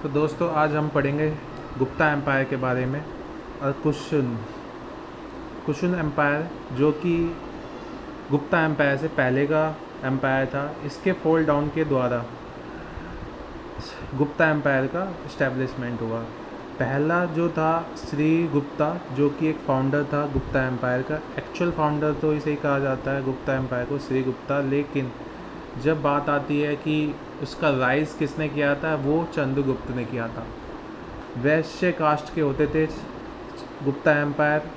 तो दोस्तों आज हम पढ़ेंगे गुप्ता एम्पायर के बारे में और कुशन एम्पायर जो कि गुप्ता एम्पायर से पहले का एम्पायर था। इसके फॉल डाउन के द्वारा गुप्ता एम्पायर का इस्टेब्लिशमेंट हुआ। पहला जो था श्री गुप्ता, जो कि एक फाउंडर था गुप्ता एम्पायर का। एक्चुअल फाउंडर तो इसे ही कहा जाता है गुप्ता एम्पायर को, श्री गुप्ता। लेकिन जब बात आती है कि उसका राइज किसने किया था, वो चंद्रगुप्त ने किया था। वैश्य कास्ट के होते थे Gupta empire.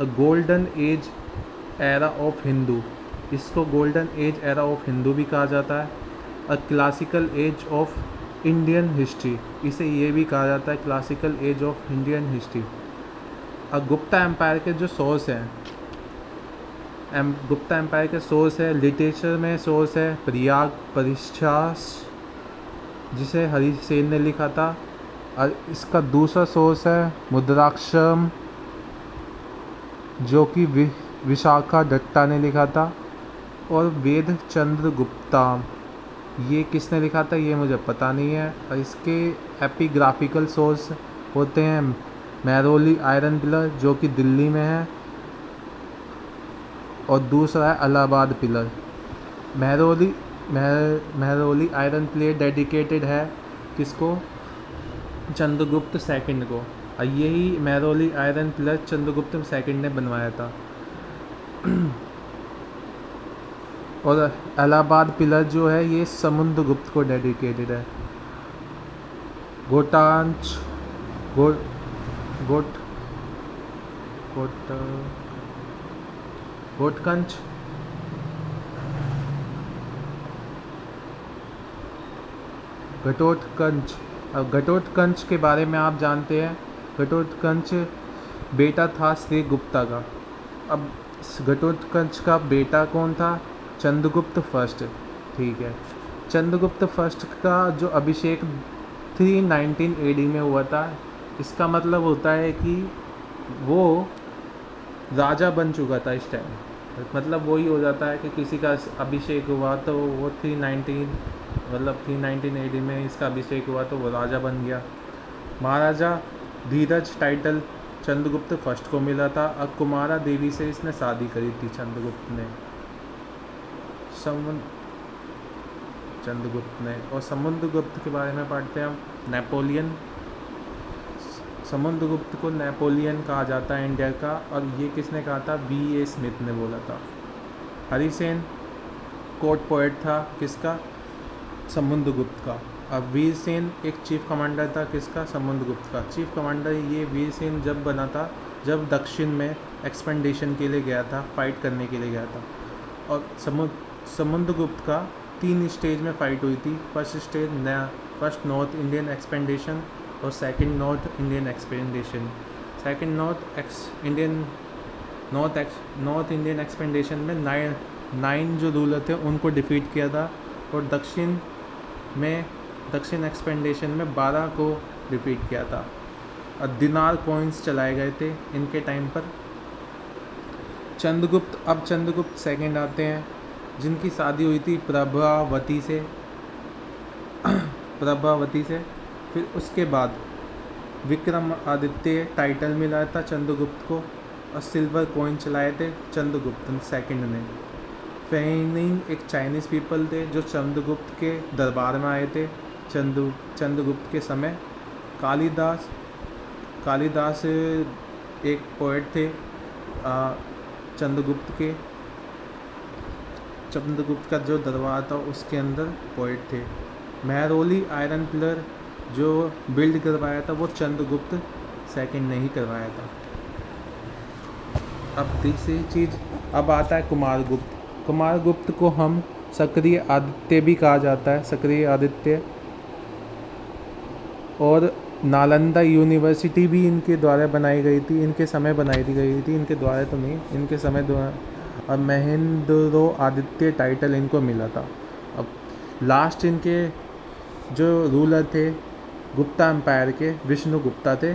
A golden age era of Hindu, इसको golden age era of Hindu भी कहा जाता है। A classical age of Indian history, इसे ये भी कहा जाता है classical age of Indian history. अब गुप्ता एम्पायर के जो सोर्स हैं, गुप्ता एम्पायर के सोर्स है लिटरेचर में सोर्स है प्रयाग परिशास, जिसे हरिसेन ने लिखा था। और इसका दूसरा सोर्स है मुद्राक्षरम, जो कि विशाखा दत्ता ने लिखा था। और वेद चंद्र गुप्ता, ये किसने लिखा था ये मुझे पता नहीं है। और इसके एपिग्राफिकल सोर्स होते हैं महरौली आयरन पिलर, जो कि दिल्ली में है, और दूसरा है Allahabad pillar. Mehrauli iron pillar dedicated है किसको, चंद्रगुप्त सेकंड को। और यही Mehrauli iron pillar Chandragupta second ने बनवाया था। और इलाहाबाद पिलर जो है ये समुद्रगुप्त को डेडिकेटेड है। गोटांच गो गोट गोट घटोत्कच घटोत्कच अब घटोत्कच के बारे में आप जानते हैं। घटोत्कच बेटा था श्री गुप्ता का। अब घटोत्कच का बेटा कौन था, चंद्रगुप्त फर्स्ट। ठीक है, चंद्रगुप्त फर्स्ट का जो अभिषेक 319 AD में हुआ था। इसका मतलब होता है कि वो राजा बन चुका था इस टाइम। मतलब वही हो जाता है कि किसी का अभिषेक हुआ तो वो 319 AD में इसका अभिषेक हुआ तो वो राजा बन गया। महाराजा धीरज टाइटल चंद्रगुप्त फर्स्ट को मिला था। और कुमारा देवी से इसने शादी करी थी चंद्रगुप्त ने। और समुद्रगुप्त के बारे में पढ़ते हैं हम। नेपोलियन, समुद्रगुप्त को नेपोलियन कहा जाता है इंडिया का। और ये किसने कहा था, V.A. स्मिथ ने बोला था। हरिसेन कोर्ट पोएट था किसका, समुद्रगुप्त का। अब वीरसेन एक चीफ कमांडर था किसका, समुद्रगुप्त का। चीफ कमांडर ये वीरसेन जब बना था जब दक्षिण में एक्सपेंडिशन के लिए गया था, फाइट करने के लिए गया था। और समुद्रगुप्त का 3 स्टेज में फाइट हुई थी। फर्स्ट नॉर्थ इंडियन एक्सपेंडिशन और second north Indian expedition. Second north Indian expedition में 9 जो रूलर थे उनको डिफीट किया था। और दक्षिण एक्सपेंडिशन में 12 को डिफीट किया था। और दिनार कॉइन्स चलाए गए थे इनके टाइम पर। अब चंद्रगुप्त सेकंड आते हैं, जिनकी शादी हुई थी प्रभावती से। फिर उसके बाद विक्रमादित्य टाइटल मिला था चंद्रगुप्त को। और सिल्वर कॉइन चलाए थे चंद्रगुप्त सेकंड ने। फेनिंग एक चाइनीज़ पीपल थे जो चंद्रगुप्त के दरबार में आए थे चंद्रगुप्त के समय। कालिदास एक पोएट थे चंद्रगुप्त का जो दरबार था उसके अंदर पोएट थे। महरौली आयरन पिलर जो बिल्ड करवाया था वो चंद्रगुप्त सेकंड ने ही करवाया था। अब तीसरी चीज़, अब आता है कुमारगुप्त को हम सक्रिय आदित्य भी कहा जाता है, सक्रिय आदित्य। और नालंदा यूनिवर्सिटी भी इनके द्वारा बनाई गई थी, इनके समय बनाई गई थी, इनके द्वारा तो नहीं, इनके समय द्वारा। और महेंद्रो आदित्य टाइटल इनको मिला था। अब लास्ट इनके जो रूलर थे गुप्ता एम्पायर के, विष्णु गुप्ता थे,